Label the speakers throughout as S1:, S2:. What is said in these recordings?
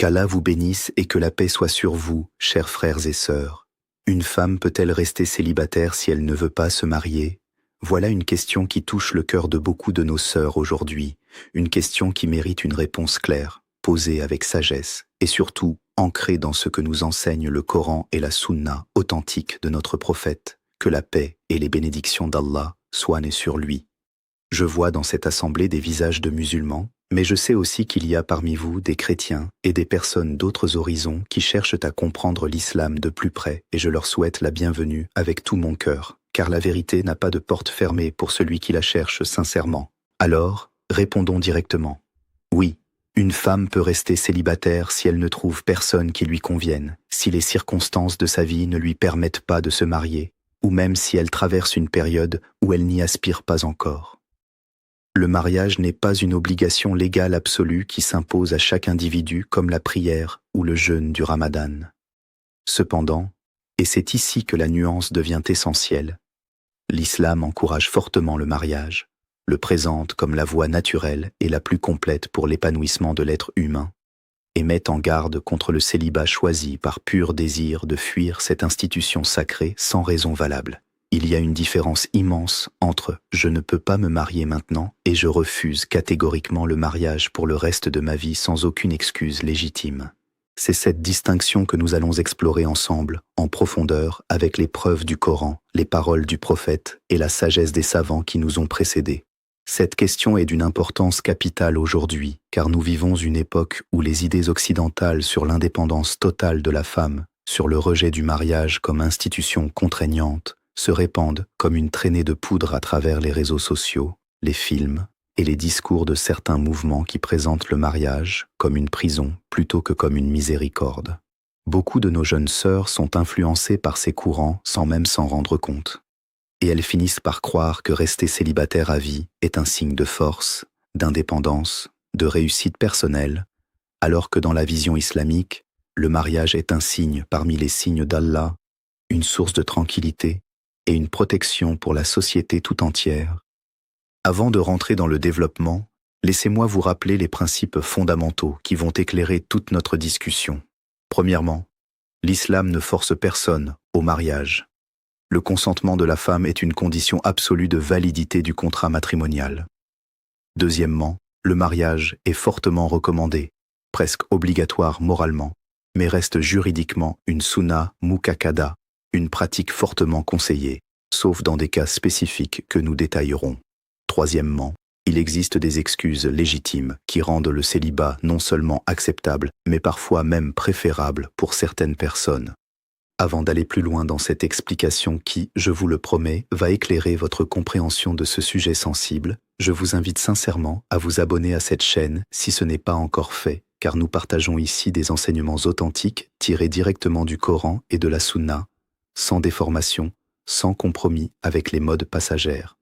S1: Qu'Allah vous bénisse et que la paix soit sur vous, chers frères et sœurs. Une femme peut-elle rester célibataire si elle ne veut pas se marier? Voilà une question qui touche le cœur de beaucoup de nos sœurs aujourd'hui, une question qui mérite une réponse claire, posée avec sagesse et surtout ancrée dans ce que nous enseignent le Coran et la Sunna authentique de notre prophète, que la paix et les bénédictions d'Allah soient nées sur lui. Je vois dans cette assemblée des visages de musulmans, mais je sais aussi qu'il y a parmi vous des chrétiens et des personnes d'autres horizons qui cherchent à comprendre l'islam de plus près et je leur souhaite la bienvenue avec tout mon cœur, car la vérité n'a pas de porte fermée pour celui qui la cherche sincèrement. Alors, répondons directement. Oui, une femme peut rester célibataire si elle ne trouve personne qui lui convienne, si les circonstances de sa vie ne lui permettent pas de se marier, ou même si elle traverse une période où elle n'y aspire pas encore. Le mariage n'est pas une obligation légale absolue qui s'impose à chaque individu comme la prière ou le jeûne du Ramadan. Cependant, et c'est ici que la nuance devient essentielle, l'islam encourage fortement le mariage, le présente comme la voie naturelle et la plus complète pour l'épanouissement de l'être humain, et met en garde contre le célibat choisi par pur désir de fuir cette institution sacrée sans raison valable. Il y a une différence immense entre « je ne peux pas me marier maintenant » et « je refuse catégoriquement le mariage pour le reste de ma vie sans aucune excuse légitime ». C'est cette distinction que nous allons explorer ensemble, en profondeur, avec les preuves du Coran, les paroles du prophète et la sagesse des savants qui nous ont précédés. Cette question est d'une importance capitale aujourd'hui, car nous vivons une époque où les idées occidentales sur l'indépendance totale de la femme, sur le rejet du mariage comme institution contraignante, se répandent comme une traînée de poudre à travers les réseaux sociaux, les films et les discours de certains mouvements qui présentent le mariage comme une prison plutôt que comme une miséricorde. Beaucoup de nos jeunes sœurs sont influencées par ces courants sans même s'en rendre compte. Et elles finissent par croire que rester célibataire à vie est un signe de force, d'indépendance, de réussite personnelle, alors que dans la vision islamique, le mariage est un signe parmi les signes d'Allah, une source de tranquillité, et une protection pour la société tout entière. Avant de rentrer dans le développement, laissez-moi vous rappeler les principes fondamentaux qui vont éclairer toute notre discussion. Premièrement, l'islam ne force personne au mariage. Le consentement de la femme est une condition absolue de validité du contrat matrimonial. Deuxièmement, le mariage est fortement recommandé, presque obligatoire moralement, mais reste juridiquement une sunna mukakkada, une pratique fortement conseillée, sauf dans des cas spécifiques que nous détaillerons. Troisièmement, il existe des excuses légitimes qui rendent le célibat non seulement acceptable, mais parfois même préférable pour certaines personnes. Avant d'aller plus loin dans cette explication qui, je vous le promets, va éclairer votre compréhension de ce sujet sensible, je vous invite sincèrement à vous abonner à cette chaîne si ce n'est pas encore fait, car nous partageons ici des enseignements authentiques tirés directement du Coran et de la Sunna, sans déformation, sans compromis avec les modes passagères.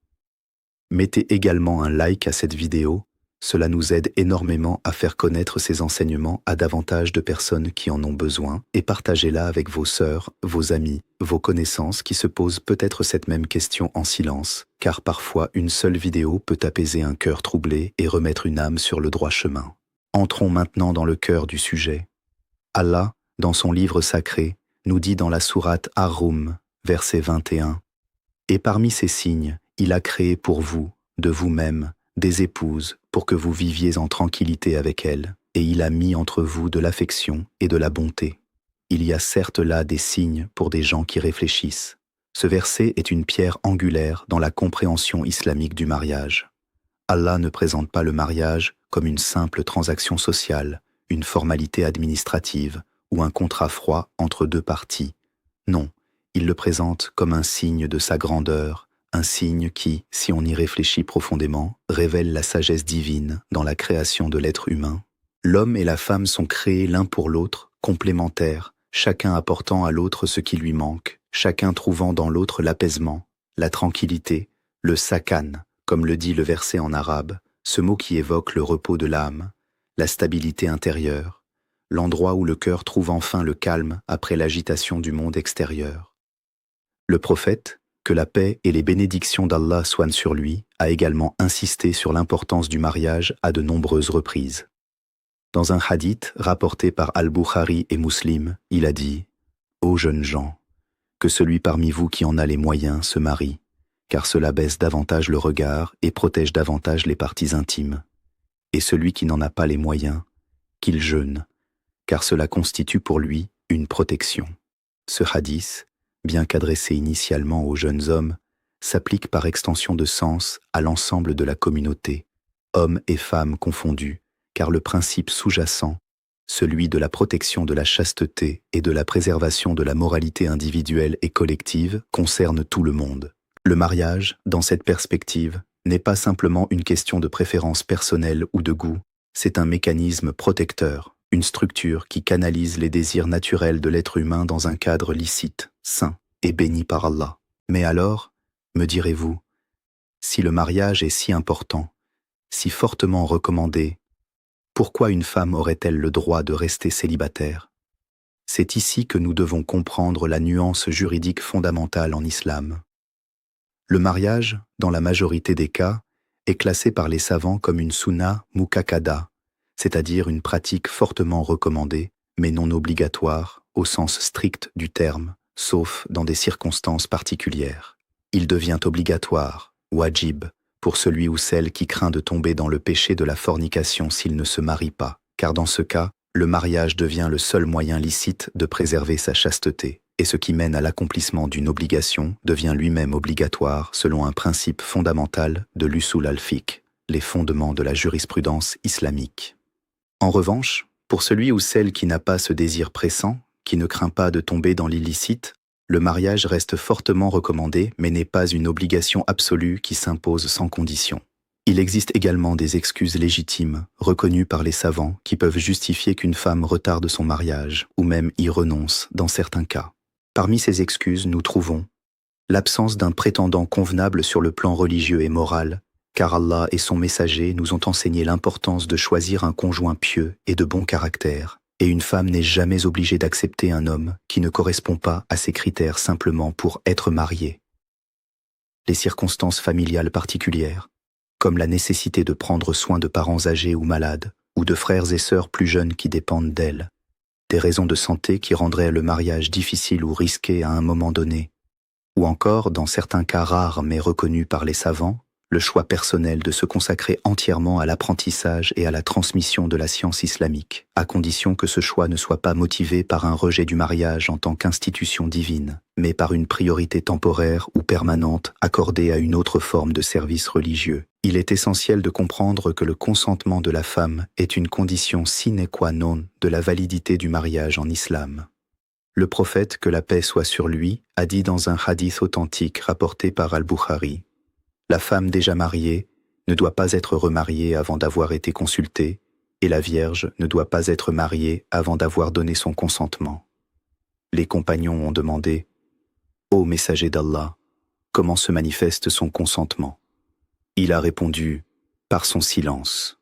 S1: Mettez également un like à cette vidéo, cela nous aide énormément à faire connaître ces enseignements à davantage de personnes qui en ont besoin et partagez-la avec vos sœurs, vos amis, vos connaissances qui se posent peut-être cette même question en silence, car parfois une seule vidéo peut apaiser un cœur troublé et remettre une âme sur le droit chemin. Entrons maintenant dans le cœur du sujet. Allah, dans son livre sacré, nous dit dans la sourate Ar-Rum, verset 21, « Et parmi ces signes, il a créé pour vous, de vous-même, des épouses pour que vous viviez en tranquillité avec elles, et il a mis entre vous de l'affection et de la bonté. Il y a certes là des signes pour des gens qui réfléchissent. Ce verset est une pierre angulaire dans la compréhension islamique du mariage. Allah ne présente pas le mariage comme une simple transaction sociale, une formalité administrative, ou un contrat froid entre deux parties. Non, il le présente comme un signe de sa grandeur, un signe qui, si on y réfléchit profondément, révèle la sagesse divine dans la création de l'être humain. L'homme et la femme sont créés l'un pour l'autre, complémentaires, chacun apportant à l'autre ce qui lui manque, chacun trouvant dans l'autre l'apaisement, la tranquillité, le sakan, comme le dit le verset en arabe, ce mot qui évoque le repos de l'âme, la stabilité intérieure, l'endroit où le cœur trouve enfin le calme après l'agitation du monde extérieur. Le prophète, que la paix et les bénédictions d'Allah soient sur lui, a également insisté sur l'importance du mariage à de nombreuses reprises. Dans un hadith rapporté par Al-Bukhari et Muslim, il a dit « Ô jeunes gens, que celui parmi vous qui en a les moyens se marie, car cela baisse davantage le regard et protège davantage les parties intimes. Et celui qui n'en a pas les moyens, qu'il jeûne, car cela constitue pour lui une protection. » Ce hadith, bien qu'adressé initialement aux jeunes hommes, s'applique par extension de sens à l'ensemble de la communauté, hommes et femmes confondus, car le principe sous-jacent, celui de la protection de la chasteté et de la préservation de la moralité individuelle et collective, concerne tout le monde. Le mariage, dans cette perspective, n'est pas simplement une question de préférence personnelle ou de goût, c'est un mécanisme protecteur, une structure qui canalise les désirs naturels de l'être humain dans un cadre licite, saint et béni par Allah. Mais alors, me direz-vous, si le mariage est si important, si fortement recommandé, pourquoi une femme aurait-elle le droit de rester célibataire? C'est ici que nous devons comprendre la nuance juridique fondamentale en islam. Le mariage, dans la majorité des cas, est classé par les savants comme une sunna mukakkada, c'est-à-dire une pratique fortement recommandée, mais non obligatoire au sens strict du terme, sauf dans des circonstances particulières. Il devient obligatoire, wajib, pour celui ou celle qui craint de tomber dans le péché de la fornication s'il ne se marie pas, car dans ce cas, le mariage devient le seul moyen licite de préserver sa chasteté, et ce qui mène à l'accomplissement d'une obligation devient lui-même obligatoire selon un principe fondamental de l'usul al-fiqh, les fondements de la jurisprudence islamique. En revanche, pour celui ou celle qui n'a pas ce désir pressant, qui ne craint pas de tomber dans l'illicite, le mariage reste fortement recommandé mais n'est pas une obligation absolue qui s'impose sans condition. Il existe également des excuses légitimes, reconnues par les savants, qui peuvent justifier qu'une femme retarde son mariage, ou même y renonce dans certains cas. Parmi ces excuses, nous trouvons l'absence d'un prétendant convenable sur le plan religieux et moral, car Allah et son messager nous ont enseigné l'importance de choisir un conjoint pieux et de bon caractère, et une femme n'est jamais obligée d'accepter un homme qui ne correspond pas à ses critères simplement pour être mariée. Les circonstances familiales particulières, comme la nécessité de prendre soin de parents âgés ou malades, ou de frères et sœurs plus jeunes qui dépendent d'elle, des raisons de santé qui rendraient le mariage difficile ou risqué à un moment donné, ou encore, dans certains cas rares mais reconnus par les savants, le choix personnel de se consacrer entièrement à l'apprentissage et à la transmission de la science islamique, à condition que ce choix ne soit pas motivé par un rejet du mariage en tant qu'institution divine, mais par une priorité temporaire ou permanente accordée à une autre forme de service religieux. Il est essentiel de comprendre que le consentement de la femme est une condition sine qua non de la validité du mariage en islam. Le prophète, que la paix soit sur lui, a dit dans un hadith authentique rapporté par Al-Bukhari: la femme déjà mariée ne doit pas être remariée avant d'avoir été consultée, et la vierge ne doit pas être mariée avant d'avoir donné son consentement. Les compagnons ont demandé: Ô messager d'Allah, comment se manifeste son consentement? Il a répondu: par son silence.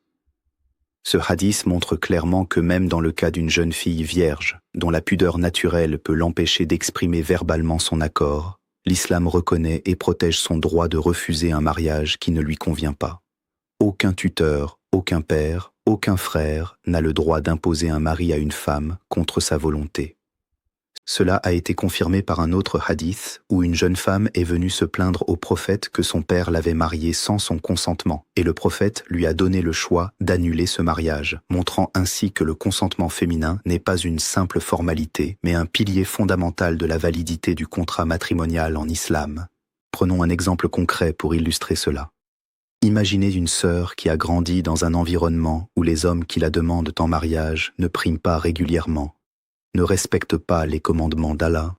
S1: Ce hadith montre clairement que même dans le cas d'une jeune fille vierge, dont la pudeur naturelle peut l'empêcher d'exprimer verbalement son accord, l'islam reconnaît et protège son droit de refuser un mariage qui ne lui convient pas. Aucun tuteur, aucun père, aucun frère n'a le droit d'imposer un mari à une femme contre sa volonté. Cela a été confirmé par un autre hadith où une jeune femme est venue se plaindre au prophète que son père l'avait mariée sans son consentement, et le prophète lui a donné le choix d'annuler ce mariage, montrant ainsi que le consentement féminin n'est pas une simple formalité, mais un pilier fondamental de la validité du contrat matrimonial en islam. Prenons un exemple concret pour illustrer cela. Imaginez une sœur qui a grandi dans un environnement où les hommes qui la demandent en mariage ne priment pas régulièrement, ne respectent pas les commandements d'Allah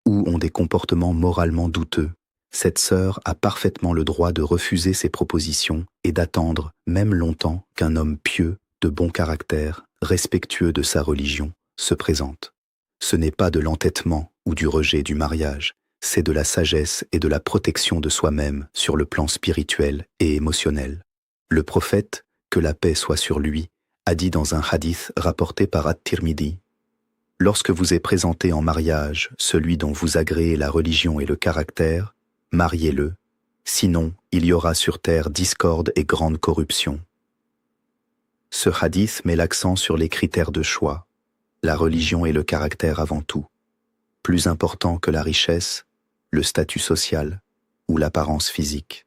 S1: ou ont des comportements moralement douteux. Cette sœur a parfaitement le droit de refuser ces propositions et d'attendre, même longtemps, qu'un homme pieux, de bon caractère, respectueux de sa religion, se présente. Ce n'est pas de l'entêtement ou du rejet du mariage, c'est de la sagesse et de la protection de soi-même sur le plan spirituel et émotionnel. Le prophète, que la paix soit sur lui, a dit dans un hadith rapporté par At-Tirmidhi: lorsque vous est présenté en mariage celui dont vous agréez la religion et le caractère, mariez-le, sinon il y aura sur terre discorde et grande corruption. Ce hadith met l'accent sur les critères de choix, la religion et le caractère avant tout, plus important que la richesse, le statut social ou l'apparence physique.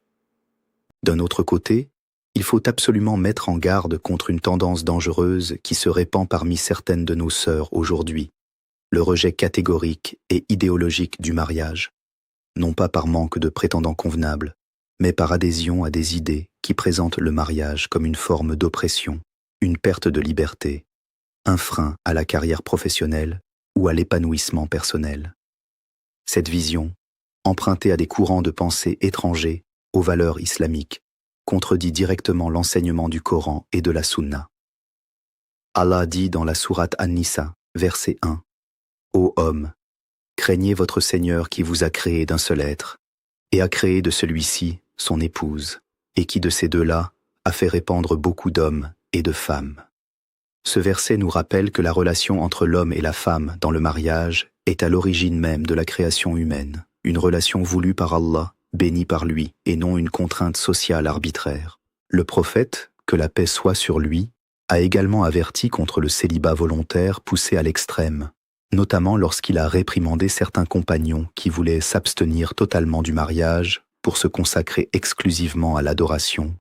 S1: D'un autre côté, il faut absolument mettre en garde contre une tendance dangereuse qui se répand parmi certaines de nos sœurs aujourd'hui, le rejet catégorique et idéologique du mariage, non pas par manque de prétendants convenables, mais par adhésion à des idées qui présentent le mariage comme une forme d'oppression, une perte de liberté, un frein à la carrière professionnelle ou à l'épanouissement personnel. Cette vision, empruntée à des courants de pensée étrangers aux valeurs islamiques, contredit directement l'enseignement du Coran et de la Sunna. Allah dit dans la sourate An-Nisa, verset 1, « Ô homme, craignez votre Seigneur qui vous a créé d'un seul être, et a créé de celui-ci son épouse, et qui de ces deux-là a fait répandre beaucoup d'hommes et de femmes. » Ce verset nous rappelle que la relation entre l'homme et la femme dans le mariage est à l'origine même de la création humaine, une relation voulue par Allah, bénie par lui, et non une contrainte sociale arbitraire. Le prophète, que la paix soit sur lui, a également averti contre le célibat volontaire poussé à l'extrême, notamment lorsqu'il a réprimandé certains compagnons qui voulaient s'abstenir totalement du mariage pour se consacrer exclusivement à l'adoration,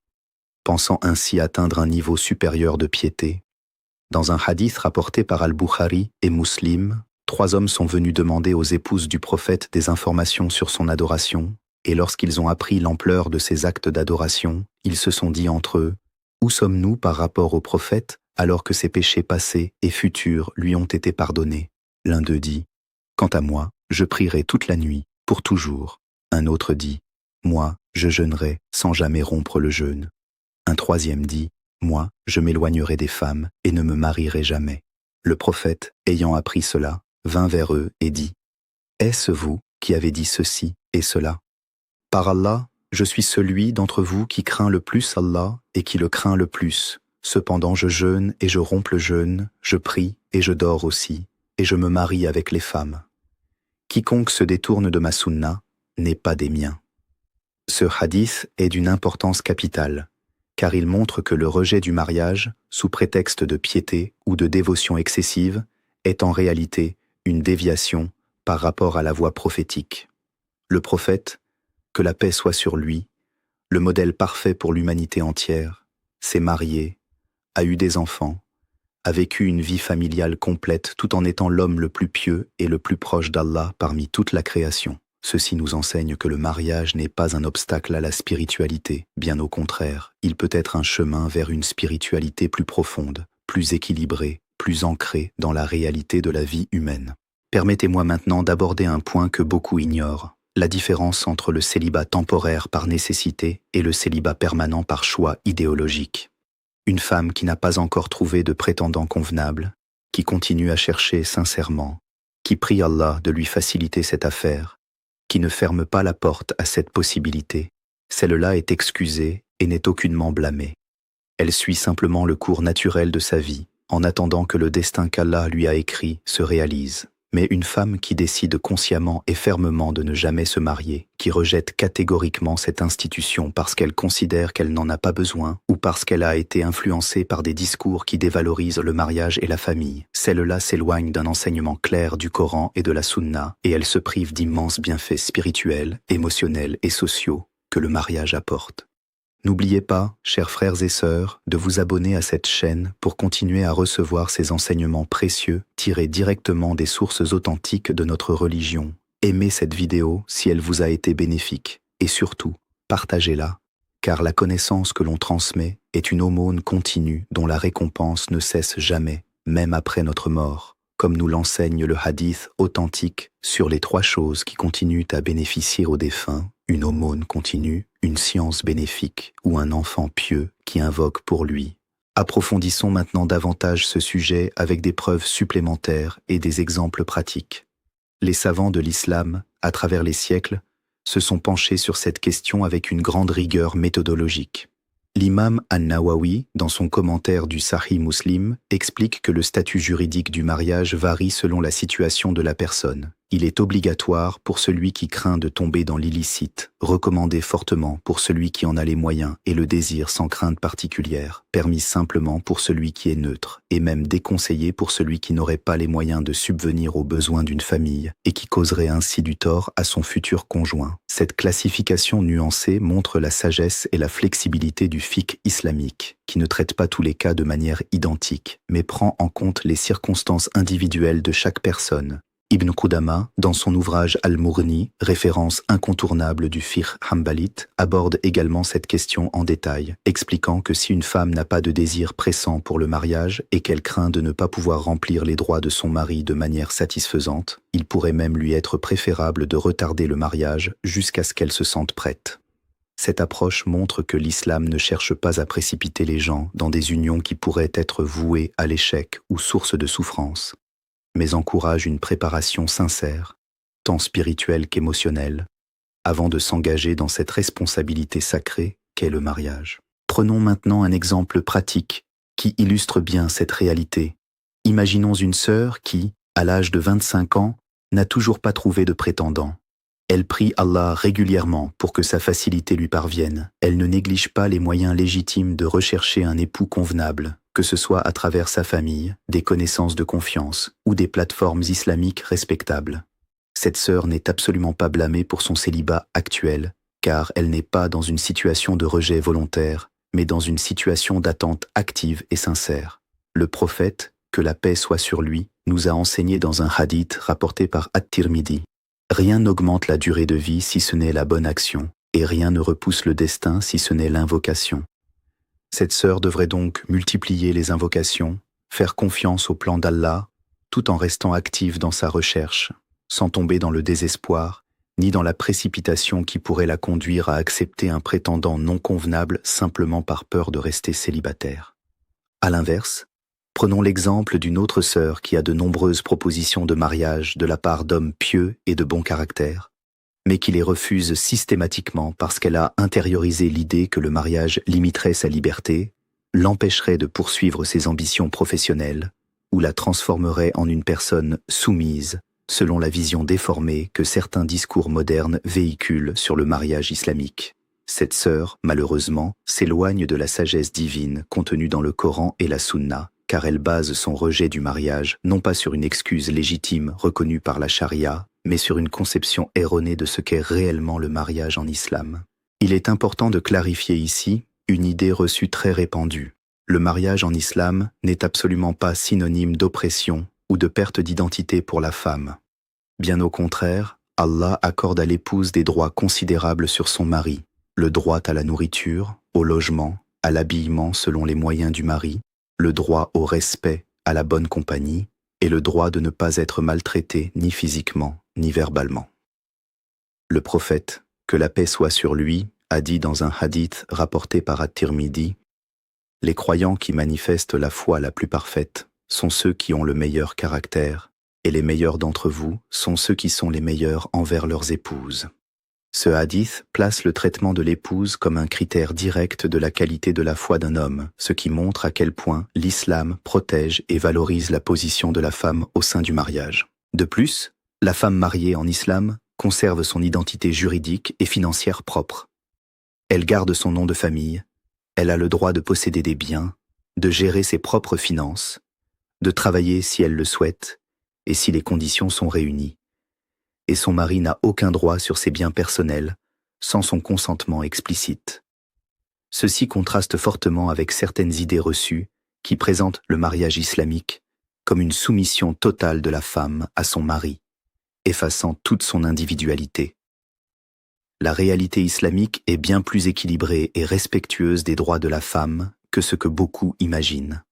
S1: pensant ainsi atteindre un niveau supérieur de piété. Dans un hadith rapporté par Al-Bukhari et Muslim, 3 hommes sont venus demander aux épouses du prophète des informations sur son adoration, et lorsqu'ils ont appris l'ampleur de ces actes d'adoration, ils se sont dit entre eux, « Où sommes-nous par rapport au prophète alors que ses péchés passés et futurs lui ont été pardonnés ?» L'un d'eux dit, « Quant à moi, je prierai toute la nuit, pour toujours. » Un autre dit, « Moi, je jeûnerai sans jamais rompre le jeûne. » Un troisième dit, « Moi, je m'éloignerai des femmes et ne me marierai jamais. » Le prophète, ayant appris cela, vint vers eux et dit, « Est-ce vous qui avez dit ceci et cela ? Par Allah, je suis celui d'entre vous qui craint le plus Allah et qui le craint le plus. Cependant je jeûne et je romps le jeûne, je prie et je dors aussi, et je me marie avec les femmes. Quiconque se détourne de ma sunna n'est pas des miens. » Ce hadith est d'une importance capitale, car il montre que le rejet du mariage, sous prétexte de piété ou de dévotion excessive, est en réalité une déviation par rapport à la voie prophétique. Le prophète, que la paix soit sur lui, le modèle parfait pour l'humanité entière, s'est marié, a eu des enfants, a vécu une vie familiale complète tout en étant l'homme le plus pieux et le plus proche d'Allah parmi toute la création. Ceci nous enseigne que le mariage n'est pas un obstacle à la spiritualité, bien au contraire, il peut être un chemin vers une spiritualité plus profonde, plus équilibrée, plus ancrée dans la réalité de la vie humaine. Permettez-moi maintenant d'aborder un point que beaucoup ignorent, la différence entre le célibat temporaire par nécessité et le célibat permanent par choix idéologique. Une femme qui n'a pas encore trouvé de prétendant convenable, qui continue à chercher sincèrement, qui prie Allah de lui faciliter cette affaire, qui ne ferme pas la porte à cette possibilité, celle-là est excusée et n'est aucunement blâmée. Elle suit simplement le cours naturel de sa vie, en attendant que le destin qu'Allah lui a écrit se réalise. Mais une femme qui décide consciemment et fermement de ne jamais se marier, qui rejette catégoriquement cette institution parce qu'elle considère qu'elle n'en a pas besoin ou parce qu'elle a été influencée par des discours qui dévalorisent le mariage et la famille, celle-là s'éloigne d'un enseignement clair du Coran et de la Sunna et elle se prive d'immenses bienfaits spirituels, émotionnels et sociaux que le mariage apporte. N'oubliez pas, chers frères et sœurs, de vous abonner à cette chaîne pour continuer à recevoir ces enseignements précieux tirés directement des sources authentiques de notre religion. Aimez cette vidéo si elle vous a été bénéfique et surtout, partagez-la, car la connaissance que l'on transmet est une aumône continue dont la récompense ne cesse jamais, même après notre mort, comme nous l'enseigne le hadith authentique sur les 3 choses qui continuent à bénéficier aux défunts, une aumône continue, une science bénéfique ou un enfant pieux qui invoque pour lui. Approfondissons maintenant davantage ce sujet avec des preuves supplémentaires et des exemples pratiques. Les savants de l'islam, à travers les siècles, se sont penchés sur cette question avec une grande rigueur méthodologique. L'imam An-Nawawi, dans son commentaire du Sahih Muslim, explique que le statut juridique du mariage varie selon la situation de la personne, Il est obligatoire pour celui qui craint de tomber dans l'illicite, recommandé fortement pour celui qui en a les moyens et le désir sans crainte particulière, permis simplement pour celui qui est neutre, et même déconseillé pour celui qui n'aurait pas les moyens de subvenir aux besoins d'une famille et qui causerait ainsi du tort à son futur conjoint. Cette classification nuancée montre la sagesse et la flexibilité du fiqh islamique, qui ne traite pas tous les cas de manière identique, mais prend en compte les circonstances individuelles de chaque personne. Ibn Qudama, dans son ouvrage Al-Mughni, référence incontournable du fiqh hanbalite, aborde également cette question en détail, expliquant que si une femme n'a pas de désir pressant pour le mariage et qu'elle craint de ne pas pouvoir remplir les droits de son mari de manière satisfaisante, il pourrait même lui être préférable de retarder le mariage jusqu'à ce qu'elle se sente prête. Cette approche montre que l'islam ne cherche pas à précipiter les gens dans des unions qui pourraient être vouées à l'échec ou source de souffrance, mais encourage une préparation sincère, tant spirituelle qu'émotionnelle, avant de s'engager dans cette responsabilité sacrée qu'est le mariage. Prenons maintenant un exemple pratique qui illustre bien cette réalité. Imaginons une sœur qui, à l'âge de 25 ans, n'a toujours pas trouvé de prétendant. Elle prie Allah régulièrement pour que sa facilité lui parvienne. Elle ne néglige pas les moyens légitimes de rechercher un époux convenable, que ce soit à travers sa famille, des connaissances de confiance ou des plateformes islamiques respectables. Cette sœur n'est absolument pas blâmée pour son célibat actuel, car elle n'est pas dans une situation de rejet volontaire, mais dans une situation d'attente active et sincère. Le prophète, que la paix soit sur lui, nous a enseigné dans un hadith rapporté par At-Tirmidhi: rien n'augmente la durée de vie si ce n'est la bonne action, et rien ne repousse le destin si ce n'est l'invocation. Cette sœur devrait donc multiplier les invocations, faire confiance au plan d'Allah, tout en restant active dans sa recherche, sans tomber dans le désespoir, ni dans la précipitation qui pourrait la conduire à accepter un prétendant non convenable simplement par peur de rester célibataire. À l'inverse, prenons l'exemple d'une autre sœur qui a de nombreuses propositions de mariage de la part d'hommes pieux et de bon caractère, mais qui les refuse systématiquement parce qu'elle a intériorisé l'idée que le mariage limiterait sa liberté, l'empêcherait de poursuivre ses ambitions professionnelles, ou la transformerait en une personne soumise, selon la vision déformée que certains discours modernes véhiculent sur le mariage islamique. Cette sœur, malheureusement, s'éloigne de la sagesse divine contenue dans le Coran et la Sunna, car elle base son rejet du mariage non pas sur une excuse légitime reconnue par la charia, mais sur une conception erronée de ce qu'est réellement le mariage en islam. Il est important de clarifier ici une idée reçue très répandue. Le mariage en islam n'est absolument pas synonyme d'oppression ou de perte d'identité pour la femme. Bien au contraire, Allah accorde à l'épouse des droits considérables sur son mari, le droit à la nourriture, au logement, à l'habillement selon les moyens du mari, le droit au respect, à la bonne compagnie, et le droit de ne pas être maltraité ni physiquement, ni verbalement. Le prophète, que la paix soit sur lui, a dit dans un hadith rapporté par At-Tirmidhi: « Les croyants qui manifestent la foi la plus parfaite sont ceux qui ont le meilleur caractère, et les meilleurs d'entre vous sont ceux qui sont les meilleurs envers leurs épouses. » Ce hadith place le traitement de l'épouse comme un critère direct de la qualité de la foi d'un homme, ce qui montre à quel point l'islam protège et valorise la position de la femme au sein du mariage. De plus, la femme mariée en islam conserve son identité juridique et financière propre. Elle garde son nom de famille, elle a le droit de posséder des biens, de gérer ses propres finances, de travailler si elle le souhaite et si les conditions sont réunies. Et son mari n'a aucun droit sur ses biens personnels sans son consentement explicite. Ceci contraste fortement avec certaines idées reçues qui présentent le mariage islamique comme une soumission totale de la femme à son mari, effaçant toute son individualité. La réalité islamique est bien plus équilibrée et respectueuse des droits de la femme que ce que beaucoup imaginent.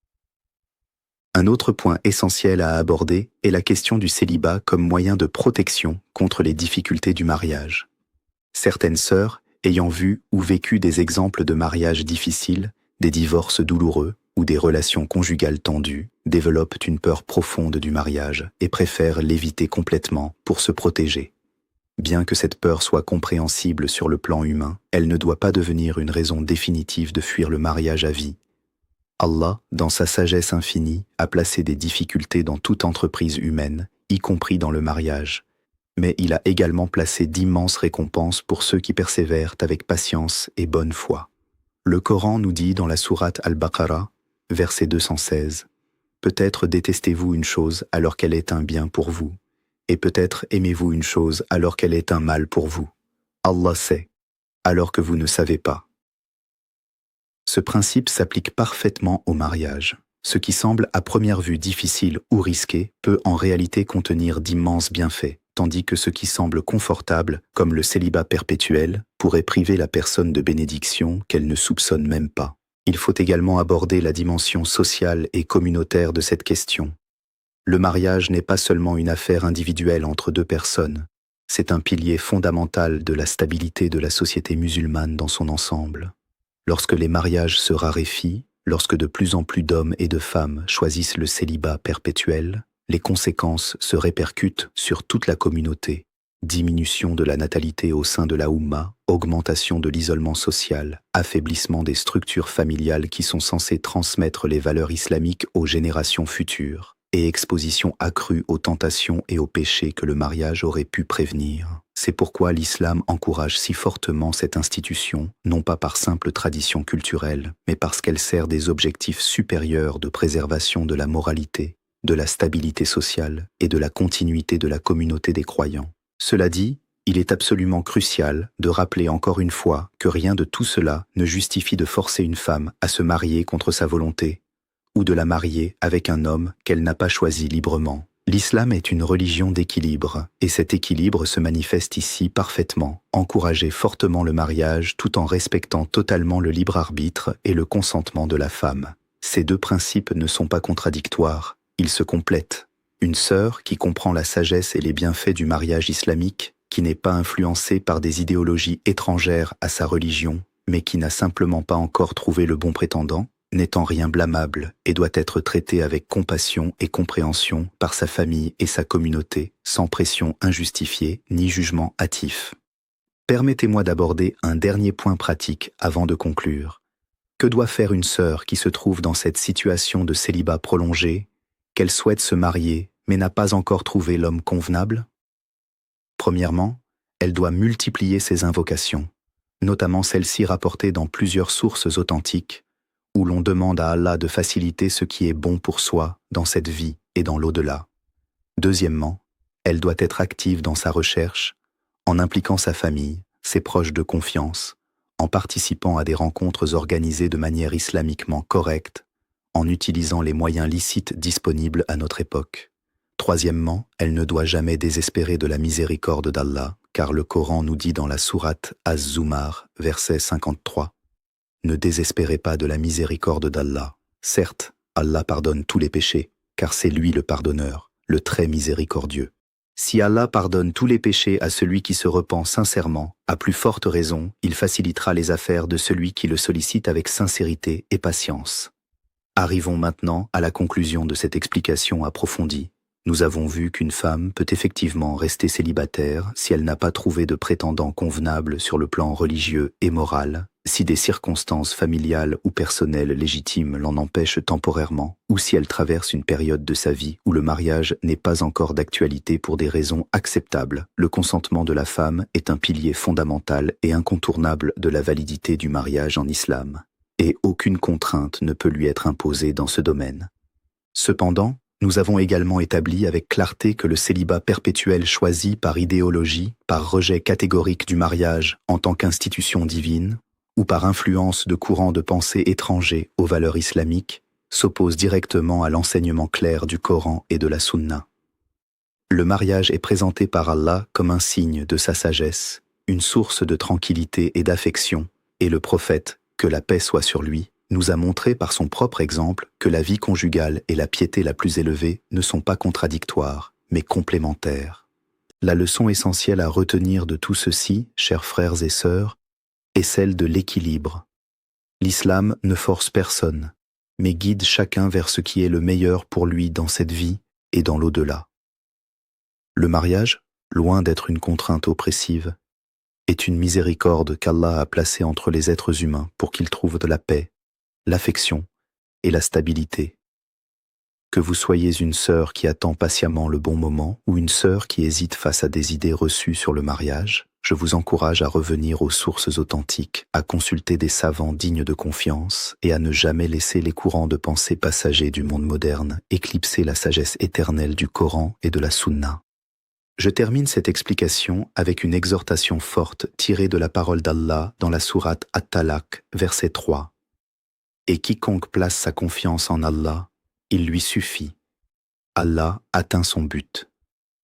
S1: Un autre point essentiel à aborder est la question du célibat comme moyen de protection contre les difficultés du mariage. Certaines sœurs, ayant vu ou vécu des exemples de mariages difficiles, des divorces douloureux ou des relations conjugales tendues, développent une peur profonde du mariage et préfèrent l'éviter complètement pour se protéger. Bien que cette peur soit compréhensible sur le plan humain, elle ne doit pas devenir une raison définitive de fuir le mariage à vie. Allah, dans sa sagesse infinie, a placé des difficultés dans toute entreprise humaine, y compris dans le mariage, mais il a également placé d'immenses récompenses pour ceux qui persévèrent avec patience et bonne foi. Le Coran nous dit dans la sourate Al-Baqarah, verset 216, « Peut-être détestez-vous une chose alors qu'elle est un bien pour vous, et peut-être aimez-vous une chose alors qu'elle est un mal pour vous. Allah sait, alors que vous ne savez pas. » Ce principe s'applique parfaitement au mariage. Ce qui semble à première vue difficile ou risqué peut en réalité contenir d'immenses bienfaits, tandis que ce qui semble confortable, comme le célibat perpétuel, pourrait priver la personne de bénédictions qu'elle ne soupçonne même pas. Il faut également aborder la dimension sociale et communautaire de cette question. Le mariage n'est pas seulement une affaire individuelle entre deux personnes, c'est un pilier fondamental de la stabilité de la société musulmane dans son ensemble. Lorsque les mariages se raréfient, lorsque de plus en plus d'hommes et de femmes choisissent le célibat perpétuel, les conséquences se répercutent sur toute la communauté. Diminution de la natalité au sein de la Oumma, augmentation de l'isolement social, affaiblissement des structures familiales qui sont censées transmettre les valeurs islamiques aux générations futures, et exposition accrue aux tentations et aux péchés que le mariage aurait pu prévenir. C'est pourquoi l'islam encourage si fortement cette institution, non pas par simple tradition culturelle, mais parce qu'elle sert des objectifs supérieurs de préservation de la moralité, de la stabilité sociale et de la continuité de la communauté des croyants. Cela dit, il est absolument crucial de rappeler encore une fois que rien de tout cela ne justifie de forcer une femme à se marier contre sa volonté, ou de la marier avec un homme qu'elle n'a pas choisi librement. L'islam est une religion d'équilibre, et cet équilibre se manifeste ici parfaitement. Encourager fortement le mariage tout en respectant totalement le libre arbitre et le consentement de la femme. Ces deux principes ne sont pas contradictoires, ils se complètent. Une sœur qui comprend la sagesse et les bienfaits du mariage islamique, qui n'est pas influencée par des idéologies étrangères à sa religion, mais qui n'a simplement pas encore trouvé le bon prétendant, n'est en rien blâmable et doit être traitée avec compassion et compréhension par sa famille et sa communauté, sans pression injustifiée ni jugement hâtif. Permettez-moi d'aborder un dernier point pratique avant de conclure. Que doit faire une sœur qui se trouve dans cette situation de célibat prolongé, qu'elle souhaite se marier mais n'a pas encore trouvé l'homme convenable? Premièrement, elle doit multiplier ses invocations, notamment celles-ci rapportées dans plusieurs sources authentiques, où l'on demande à Allah de faciliter ce qui est bon pour soi dans cette vie et dans l'au-delà. Deuxièmement, elle doit être active dans sa recherche, en impliquant sa famille, ses proches de confiance, en participant à des rencontres organisées de manière islamiquement correcte, en utilisant les moyens licites disponibles à notre époque. Troisièmement, elle ne doit jamais désespérer de la miséricorde d'Allah, car le Coran nous dit dans la sourate Az-Zumar, verset 53, « Ne désespérez pas de la miséricorde d'Allah. Certes, Allah pardonne tous les péchés, car c'est lui le pardonneur, le très miséricordieux. Si Allah pardonne tous les péchés à celui qui se repent sincèrement, à plus forte raison, il facilitera les affaires de celui qui le sollicite avec sincérité et patience. » Arrivons maintenant à la conclusion de cette explication approfondie. Nous avons vu qu'une femme peut effectivement rester célibataire si elle n'a pas trouvé de prétendant convenable sur le plan religieux et moral, si des circonstances familiales ou personnelles légitimes l'en empêchent temporairement, ou si elle traverse une période de sa vie où le mariage n'est pas encore d'actualité pour des raisons acceptables. Le consentement de la femme est un pilier fondamental et incontournable de la validité du mariage en islam, et aucune contrainte ne peut lui être imposée dans ce domaine. Cependant, nous avons également établi avec clarté que le célibat perpétuel choisi par idéologie, par rejet catégorique du mariage en tant qu'institution divine, ou par influence de courants de pensée étrangers aux valeurs islamiques, s'oppose directement à l'enseignement clair du Coran et de la Sunna. Le mariage est présenté par Allah comme un signe de sa sagesse, une source de tranquillité et d'affection, et le prophète, que la paix soit sur lui, nous a montré par son propre exemple que la vie conjugale et la piété la plus élevée ne sont pas contradictoires, mais complémentaires. La leçon essentielle à retenir de tout ceci, chers frères et sœurs, est celle de l'équilibre. L'islam ne force personne, mais guide chacun vers ce qui est le meilleur pour lui dans cette vie et dans l'au-delà. Le mariage, loin d'être une contrainte oppressive, est une miséricorde qu'Allah a placée entre les êtres humains pour qu'ils trouvent de la paix, l'affection et la stabilité. Que vous soyez une sœur qui attend patiemment le bon moment ou une sœur qui hésite face à des idées reçues sur le mariage, je vous encourage à revenir aux sources authentiques, à consulter des savants dignes de confiance et à ne jamais laisser les courants de pensée passagers du monde moderne éclipser la sagesse éternelle du Coran et de la Sunna. Je termine cette explication avec une exhortation forte tirée de la parole d'Allah dans la sourate At-Talaq, verset 3. Et quiconque place sa confiance en Allah, il lui suffit. Allah atteint son but.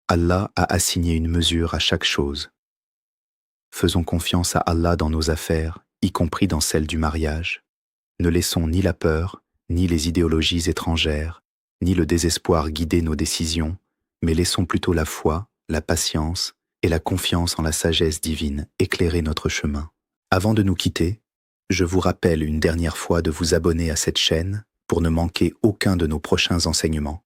S1: Allah a assigné une mesure à chaque chose. Faisons confiance à Allah dans nos affaires, y compris dans celles du mariage. Ne laissons ni la peur, ni les idéologies étrangères, ni le désespoir guider nos décisions, mais laissons plutôt la foi, la patience et la confiance en la sagesse divine éclairer notre chemin. Avant de nous quitter, je vous rappelle une dernière fois de vous abonner à cette chaîne pour ne manquer aucun de nos prochains enseignements,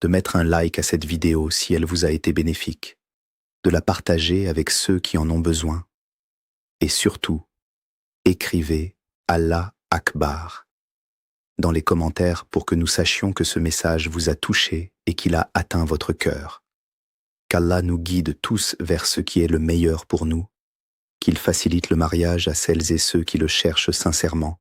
S1: de mettre un like à cette vidéo si elle vous a été bénéfique, de la partager avec ceux qui en ont besoin, et surtout, écrivez Allah Akbar dans les commentaires pour que nous sachions que ce message vous a touché et qu'il a atteint votre cœur. Qu'Allah nous guide tous vers ce qui est le meilleur pour nous, qu'il facilite le mariage à celles et ceux qui le cherchent sincèrement,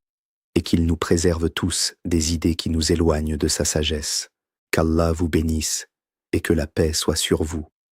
S1: et qu'il nous préserve tous des idées qui nous éloignent de sa sagesse. Qu'Allah vous bénisse et que la paix soit sur vous.